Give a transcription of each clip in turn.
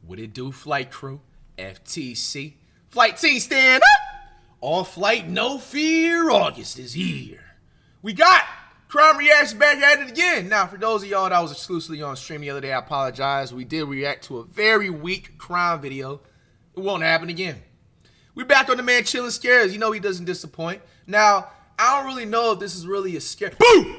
What it do, flight crew? FTC. Flight team, stand up! All flight, no fear, August is here. We got Crime Reaction back at it again. Now, for those of y'all that was exclusively on stream the other day, I apologize. We did react to a very weak crime video. It won't happen again. We back on the man chilling scares. You know he doesn't disappoint. Now, I don't really know if this is really a scare. Boom!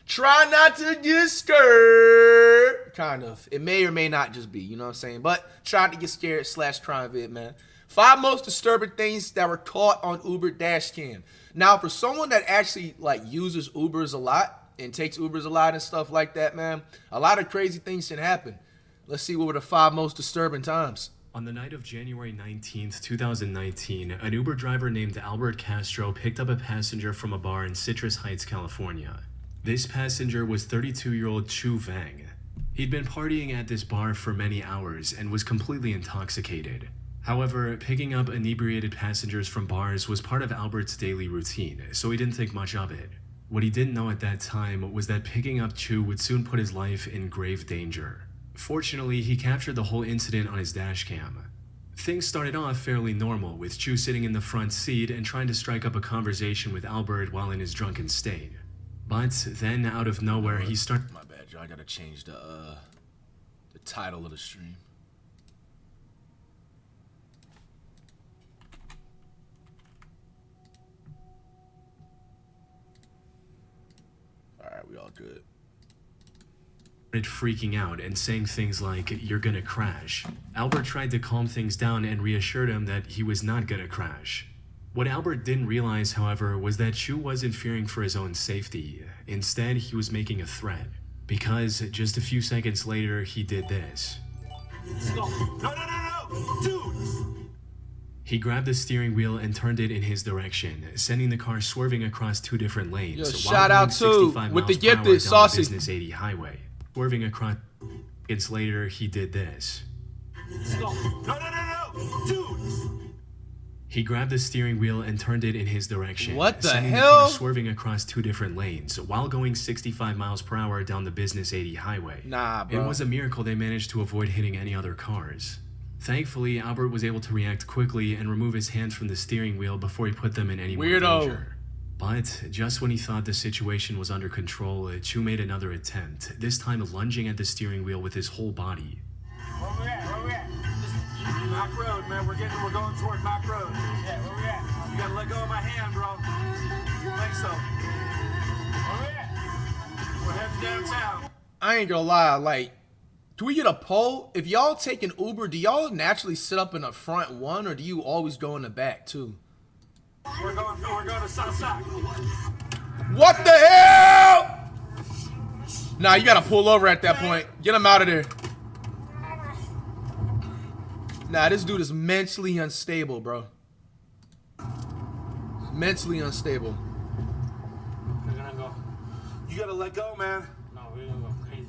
Try not to get scared. Kind of. It may or may not just be, you know what I'm saying? But try to get scared / crime vid, man. 5 most disturbing things that were caught on Uber Dashcam. Now, for someone that actually uses Ubers a lot and takes Ubers a lot and stuff like that, man, a lot of crazy things can happen. Let's see what were the 5 most disturbing times. On the night of January 19th, 2019, an Uber driver named Albert Castro picked up a passenger from a bar in Citrus Heights, California. This passenger was 32-year-old Chu Vang. He'd been partying at this bar for many hours and was completely intoxicated. However, picking up inebriated passengers from bars was part of Albert's daily routine, so he didn't think much of it. What he didn't know at that time was that picking up Chu would soon put his life in grave danger. Fortunately, he captured the whole incident on his dashcam. Things started off fairly normal, with Chu sitting in the front seat and trying to strike up a conversation with Albert while in his drunken state. But then, out of nowhere, he started... My bad, Joe. I gotta change the title of the stream. Alright, we all good. Freaking out and saying things like, "You're gonna crash." Albert tried to calm things down and reassured him that he was not gonna crash. What Albert didn't realize, however, was that Chu wasn't fearing for his own safety. Instead, he was making a threat. Because just a few seconds later, he did this. No, dude! He grabbed the steering wheel and turned it in his direction, sending the car swerving across 2 different lanes. Yo, while shout out going to 65 with the miles per hour gifted down saucy. the Business 80 highway. Swerving across seconds later, he did this. No, dude! He grabbed the steering wheel and turned it in his direction. What the sending hell? car swerving across 2 different lanes while going 65 miles per hour down the Business 80 highway. Nah, bro. It was a miracle they managed to avoid hitting any other cars. Thankfully, Albert was able to react quickly and remove his hands from the steering wheel before he put them in any more danger. But just when he thought the situation was under control, Chu made another attempt, this time lunging at the steering wheel with his whole body. Where we at? Mac Road, man. We're going toward Mac Road. Yeah, where we at? You gotta let go of my hand, bro. Think so. Where we at? We're heading downtown. I ain't gonna lie, do we get a poll? If y'all take an Uber, do y'all naturally sit up in the front one, or do you always go in the back too? We're going to Southside. What the hell? Nah, you gotta pull over at that point. Get him out of there. Nah, this dude is mentally unstable, bro. Mentally unstable. We're gonna go. You gotta let go, man. No, we're gonna go crazy.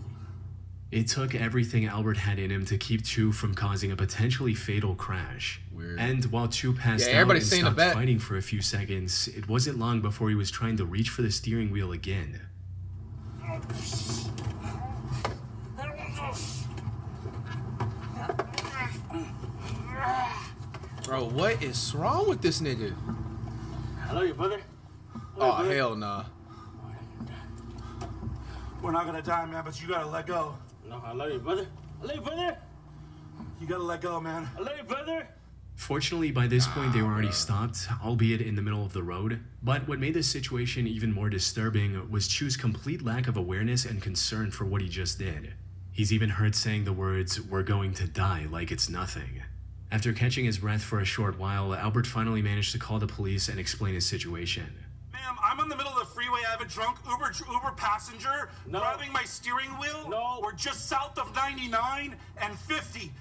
It took everything Albert had in him to keep Chu from causing a potentially fatal crash. Weird. And while Chu passed out and everybody's saying stopped the bet. fighting for a few seconds, it wasn't long before he was trying to reach for the steering wheel again. Bro, what is wrong with this nigga? I love you, brother. Oh, hell nah. We're not gonna die, man, but you gotta let go. No, I love you, brother. I love you, brother. You gotta let go, man. I love you, brother. Fortunately, by this point, they were already stopped, albeit in the middle of the road. But what made this situation even more disturbing was Chu's complete lack of awareness and concern for what he just did. He's even heard saying the words, "We're going to die," like it's nothing. After catching his breath for a short while, Albert finally managed to call the police and explain his situation. Ma'am, I'm in the middle of the freeway. I have a drunk Uber passenger grabbing my steering wheel. No. We're just south of 99 and 50.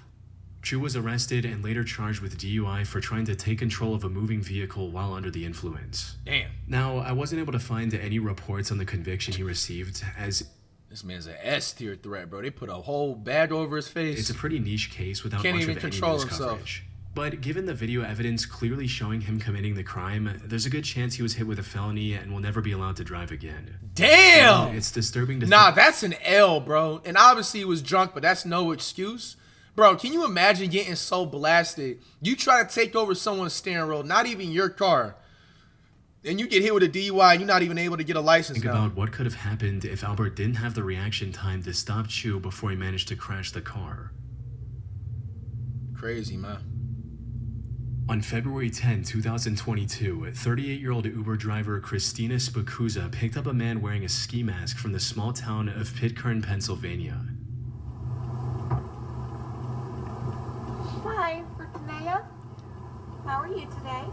Chu was arrested and later charged with DUI for trying to take control of a moving vehicle while under the influence. Damn. Now, I wasn't able to find any reports on the conviction he received, as This man's an S-tier threat, bro. They put a whole bag over his face. it's a pretty niche case without Can't much even of any control news himself. coverage. But given the video evidence clearly showing him committing the crime, there's a good chance he was hit with a felony and will never be allowed to drive again. Damn! It's disturbing to Nah, that's an L, bro. And obviously he was drunk, but that's no excuse. Bro, can you imagine getting so blasted? You try to take over someone's steering wheel, not even your car, and you get hit with a DUI and you're not even able to get a license Think now. about what could have happened if Albert didn't have the reaction time to stop Chu before he managed to crash the car. Crazy, man. On February 10, 2022, 38-year-old Uber driver Christina Spacuza picked up a man wearing a ski mask from the small town of Pitcairn, Pennsylvania. Hi, Rutanea. How are you today?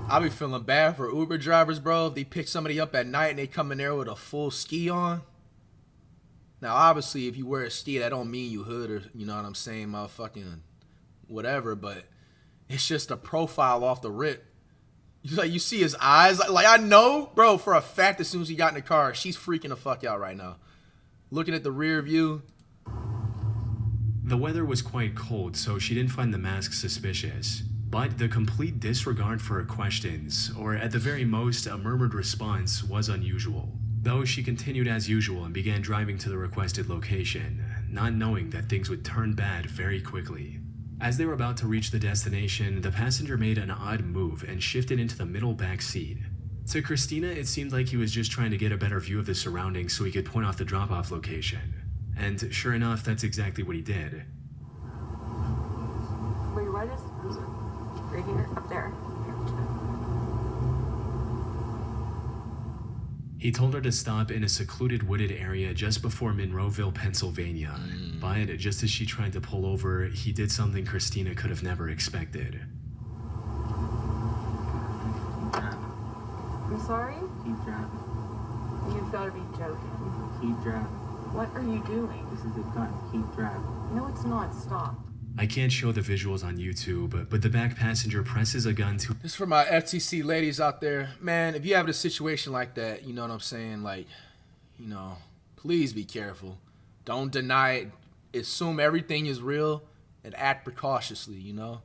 I be feeling bad for Uber drivers, bro. If they pick somebody up at night and they come in there with a full ski on. Now, obviously, if you wear a ski, that don't mean you hood or, you know what I'm saying, motherfucking whatever. But it's just a profile off the rip. You see his eyes. Like I know, bro, for a fact, as soon as he got in the car, she's freaking the fuck out right now. Looking at the rear view. The weather was quite cold, so she didn't find the mask suspicious. But the complete disregard for her questions, or at the very most, a murmured response, was unusual. Though she continued as usual and began driving to the requested location, not knowing that things would turn bad very quickly. As they were about to reach the destination, the passenger made an odd move and shifted into the middle back seat. To Christina, it seemed like he was just trying to get a better view of the surroundings so he could point off the drop-off location. And sure enough, that's exactly what he did. Where your is? Right here, up there. He told her to stop in a secluded wooded area just before Monroeville, Pennsylvania. But just as she tried to pull over, he did something Christina could have never expected. I'm sorry? Keep driving. You've got to be joking. Keep driving. What are you doing? This is a gun. Keep driving. No, it's not. Stop. I can't show the visuals on YouTube, but the back passenger presses a gun to... This is for my FTC ladies out there. Man, if you have a situation like that, you know what I'm saying? Like, you know, please be careful. Don't deny it. Assume everything is real and act precautiously, you know?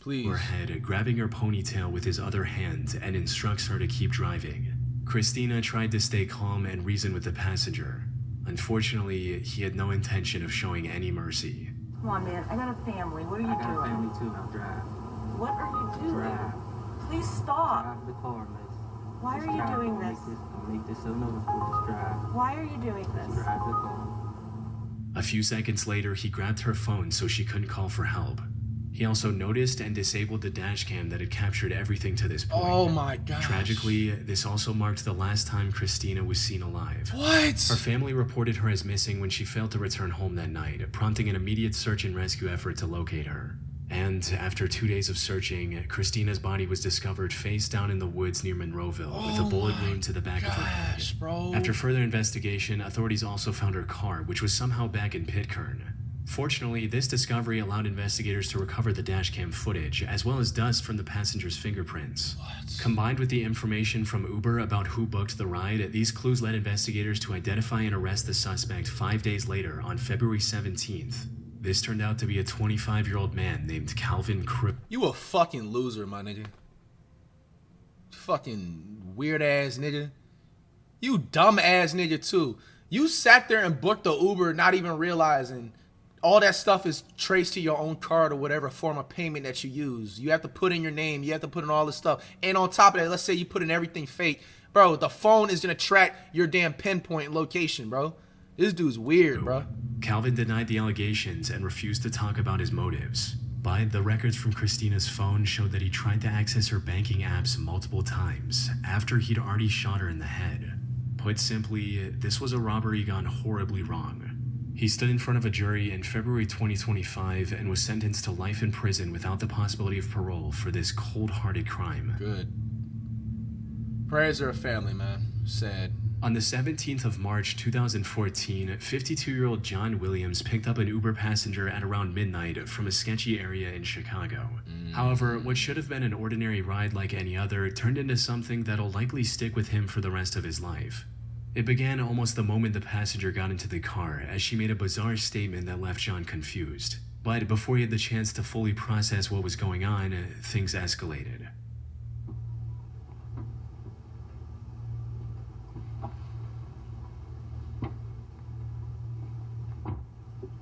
Please. Her head, grabbing her ponytail with his other hand, and instructs her to keep driving. Christina tried to stay calm and reason with the passenger. Unfortunately, he had no intention of showing any mercy. Come on, man. I got a family. What are you I got doing? a family too. Now drive. What are you doing? Drive. Please stop. Drive the car, miss. Why Just are you drive. doing Don't this? Don't make this so noticeable. Just drive. Why are you doing Just this? drive the car. A few seconds later, he grabbed her phone so she couldn't call for help. He also noticed and disabled the dashcam that had captured everything to this point. Oh my gosh. Tragically, this also marked the last time Christina was seen alive. What? Her family reported her as missing when she failed to return home that night, prompting an immediate search and rescue effort to locate her. And after 2 days of searching, Christina's body was discovered face down in the woods near Monroeville with a bullet wound to the back of her head. Bro. After further investigation, authorities also found her car, which was somehow back in Pitcairn. Fortunately, this discovery allowed investigators to recover the dashcam footage, as well as dust from the passenger's fingerprints. What? Combined with the information from Uber about who booked the ride, these clues led investigators to identify and arrest the suspect 5 days later on February 17th. This turned out to be a 25-year-old man named Calvin Cripp. You a fucking loser, my nigga. Fucking weird ass nigga. You dumb ass nigga too. You sat there and booked the Uber not even realizing all that stuff is traced to your own card or whatever form of payment that you use. You have to put in your name. You have to put in all this stuff. And on top of that, let's say you put in everything fake. Bro, the phone is going to track your damn pinpoint location, bro. This dude's weird, bro. Calvin denied the allegations and refused to talk about his motives. But the records from Christina's phone showed that he tried to access her banking apps multiple times after he'd already shot her in the head. Put simply, this was a robbery gone horribly wrong. He stood in front of a jury in February 2025 and was sentenced to life in prison without the possibility of parole for this cold-hearted crime. Good. Prayers are a family, man. Sad. On the 17th of March 2014, 52-year-old John Williams picked up an Uber passenger at around midnight from a sketchy area in Chicago. However, what should have been an ordinary ride like any other turned into something that'll likely stick with him for the rest of his life. It began almost the moment the passenger got into the car, as she made a bizarre statement that left John confused. But before he had the chance to fully process what was going on, things escalated.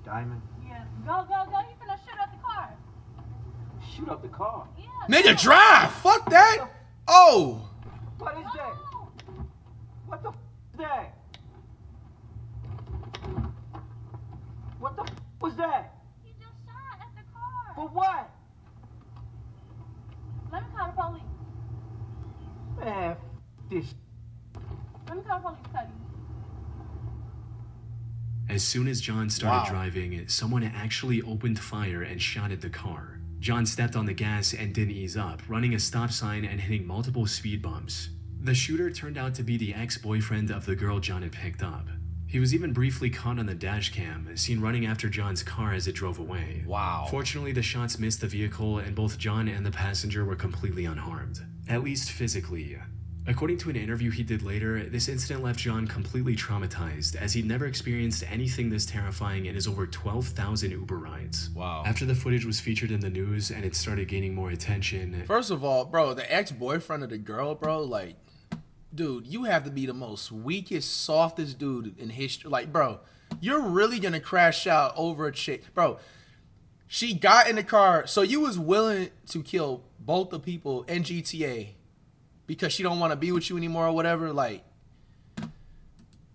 Diamond, Yeah. Go, go, go. You finna shoot up the car. shoot up the car. Yeah. Nigga, drive! Fuck that! Oh! What is that? What the is that? What the was that? He just shot at the car. For what? Let me call the police. Man, this. Let me call the police, Cuddy. As soon as John started Wow. driving, someone actually opened fire and shot at the car. John stepped on the gas and didn't ease up, running a stop sign and hitting multiple speed bumps. The shooter turned out to be the ex-boyfriend of the girl John had picked up. He was even briefly caught on the dash cam, seen running after John's car as it drove away. Wow. Fortunately, the shots missed the vehicle and both John and the passenger were completely unharmed, at least physically. According to an interview he did later, this incident left John completely traumatized, as he'd never experienced anything this terrifying in his over 12,000 Uber rides. Wow. After the footage was featured in the news and it started gaining more attention, First of all, bro, the ex-boyfriend of the girl, bro, like, dude, you have to be the most weakest, softest dude in history. Like, bro, you're really gonna crash out over a chick. Bro, she got in the car, so you was willing to kill both the people in GTA because she don't want to be with you anymore or whatever. Like,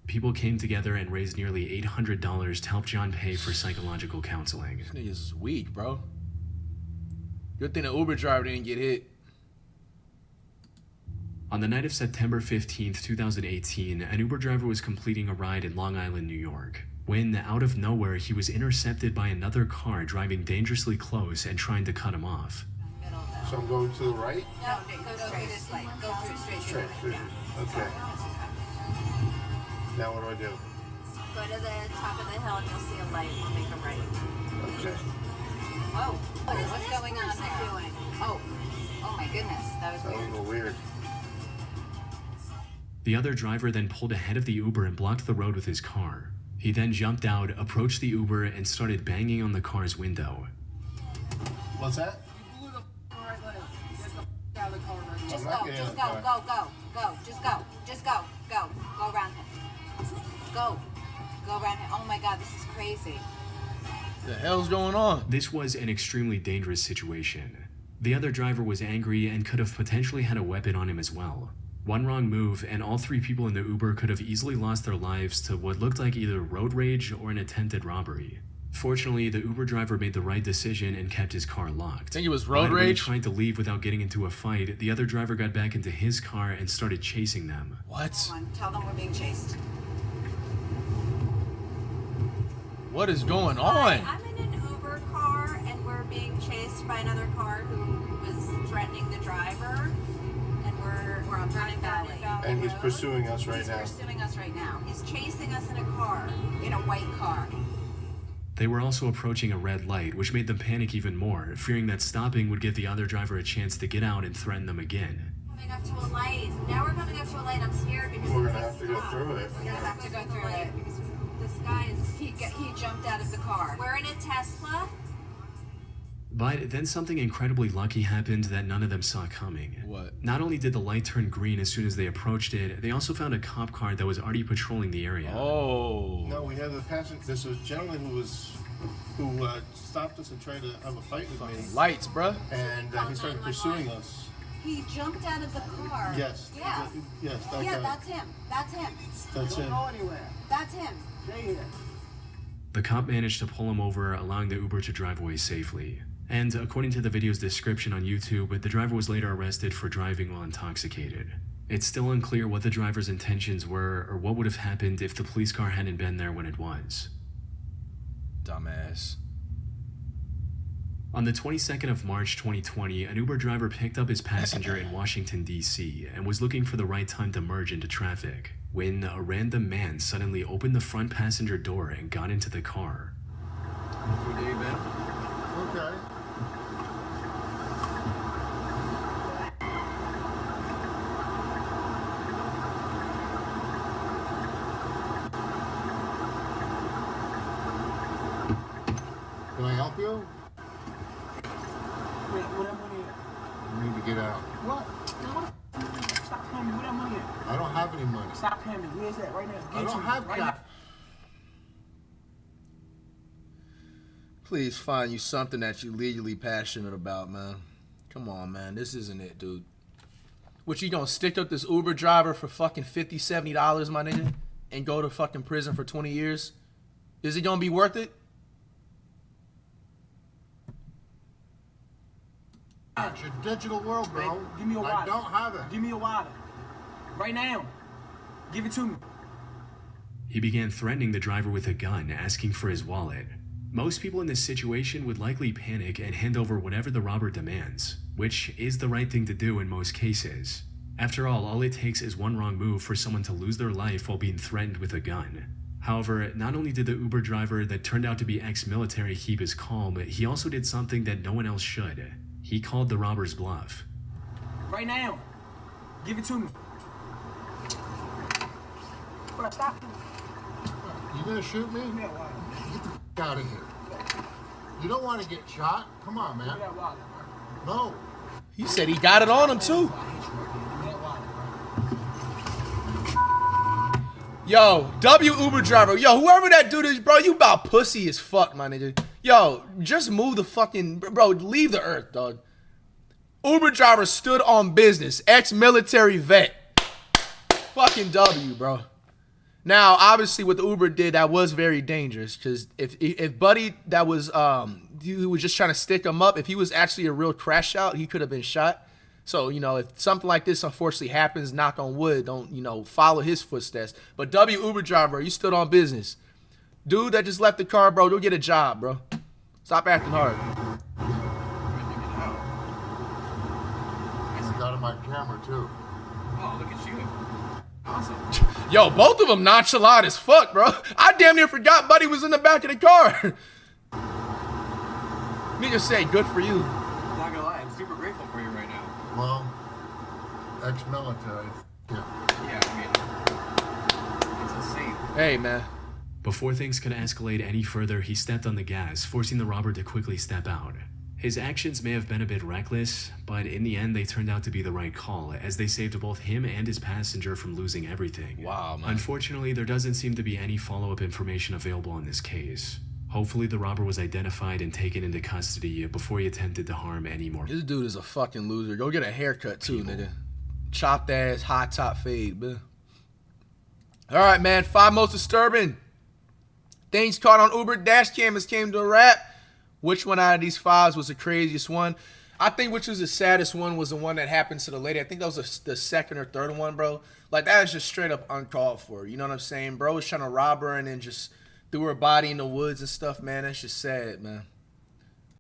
people came together and raised nearly $800 to help John pay for psychological counseling. this nigga's weak, bro. Good thing the Uber driver didn't get hit. On the night of September 15th, 2018, an Uber driver was completing a ride in Long Island, New York, when, out of nowhere, he was intercepted by another car driving dangerously close and trying to cut him off. So I'm going to the right? No, go through this light. Go through it straight. Straight. Okay. Now what do I do? Go to the top of the hill and you'll see a light. We'll make a right. Okay. Whoa. What's going on there? Oh my goodness. That was That was a weird. little weird. The other driver then pulled ahead of the Uber and blocked the road with his car. He then jumped out, approached the Uber, and started banging on the car's window. What's that? Just I'm not go. getting Just in the go. car. Go. Just go. Just go. Go. Go around him. Go. Go around him. Oh my God, this is crazy. The hell's going on? This was an extremely dangerous situation. The other driver was angry and could have potentially had a weapon on him as well. One wrong move, and all three people in the Uber could have easily lost their lives to what looked like either road rage or an attempted robbery. Fortunately, the Uber driver made the right decision and kept his car locked. Think it was road But when he rage? tried to leave without getting into a fight, the other driver got back into his car and started chasing them. What? Come on. Tell them we're being chased. What is going Hi, on? I'm in an Uber car and we're being chased by another car who was threatening the driver. And we're on Vernon Valley. And he's Road. pursuing us right He's now. pursuing us right now. He's chasing us in a car, in a white car. They were also approaching a red light, which made them panic even more, fearing that stopping would give the other driver a chance to get out and threaten them again. Coming up to a light. Now we're coming up to a light. I'm scared because We're if gonna we have to go stop, through it. We're gonna have to go through it because this guy is he jumped out of the car. We're in a Tesla. But then something incredibly lucky happened that none of them saw coming. What? Not only did the light turn green as soon as they approached it, they also found a cop car that was already patrolling the area. Oh. No, we had the passenger. This was a gentleman who stopped us and tried to have a fight with me. Lights, bruh. And he started pursuing us. He jumped out of the car. Yes. Yeah. Yes, that Yeah, guy. that's him. That's him. That's him. That's him. The cop managed to pull him over, allowing the Uber to drive away safely. And according to the video's description on YouTube, the driver was later arrested for driving while intoxicated. It's still unclear what the driver's intentions were or what would have happened if the police car hadn't been there when it was. Dumbass. On the 22nd of March 2020, an Uber driver picked up his passenger in Washington, D.C. and was looking for the right time to merge into traffic when a random man suddenly opened the front passenger door and got into the car. Okay. help you? Where that money at? You need to get out. What? Man, stop paying me. Where that money at? I don't have any money. Stop paying me. Where's that? Right now. I don't have right cash. now. Please find you something that you legally passionate about, man. Come on, man. This isn't it, dude. What, you gonna stick up this Uber driver for fucking $50, $70, my nigga? And go to fucking prison for 20 years? Is it gonna be worth it? It's your digital world, bro. Hey, give me your I wallet. don't have it. Give me your wallet. Right now. Give it to me. He began threatening the driver with a gun, asking for his wallet. Most people in this situation would likely panic and hand over whatever the robber demands, which is the right thing to do in most cases. After all it takes is one wrong move for someone to lose their life while being threatened with a gun. However, not only did the Uber driver that turned out to be ex-military keep his calm, he also did something that no one else should. He called the robber's bluff. Right now. Give it to me. Bro, stop. You gonna shoot me? Give me that wallet. Get the f out of here. You don't want to get shot? Come on, Give me man. that wallet. No. He said he got it on him, too. Yo, W Uber driver. Yo, whoever that dude is, bro, you about pussy as fuck, my nigga. Yo, just move the fucking... Bro, leave the earth, dog. Uber driver stood on business. Ex-military vet. Fucking W, bro. Now, obviously, what the Uber did, that was very dangerous. Because if Buddy that was... who was just trying to stick him up, if he was actually a real crash out, he could have been shot. So, you know, if something like this unfortunately happens, knock on wood, don't, you know, follow his footsteps. But W Uber driver, you stood on business. Dude that just left the car, bro, go get a job, bro. Stop acting hard. I got in my camera, too. Oh, look at you. Awesome. Yo, both of them nonchalant as fuck, bro. I damn near forgot Buddy was in the back of the car. Nigga say, good for you. Not gonna lie, I'm super grateful for you right now. Well, ex-military. Yeah. Yeah, I mean, it's insane. Hey, man. Before things could escalate any further, he stepped on the gas, forcing the robber to quickly step out. His actions may have been a bit reckless, but in the end they turned out to be the right call, as they saved both him and his passenger from losing everything. Wow, man. Unfortunately, there doesn't seem to be any follow-up information available in this case. Hopefully the robber was identified and taken into custody before he attempted to harm any more. This dude is a fucking loser. Go get a haircut, too, nigga. Chopped ass, high top fade, man. All right, man. 5 most disturbing things caught on Uber Dashcam has came to a wrap. Which one out of these 5s was the craziest one? I think which was the saddest one was the one that happened to the lady. I think that was the second or third one, bro. Like, that is just straight up uncalled for. You know what I'm saying? Bro was trying to rob her and then just threw her body in the woods and stuff, man. That's just sad, man.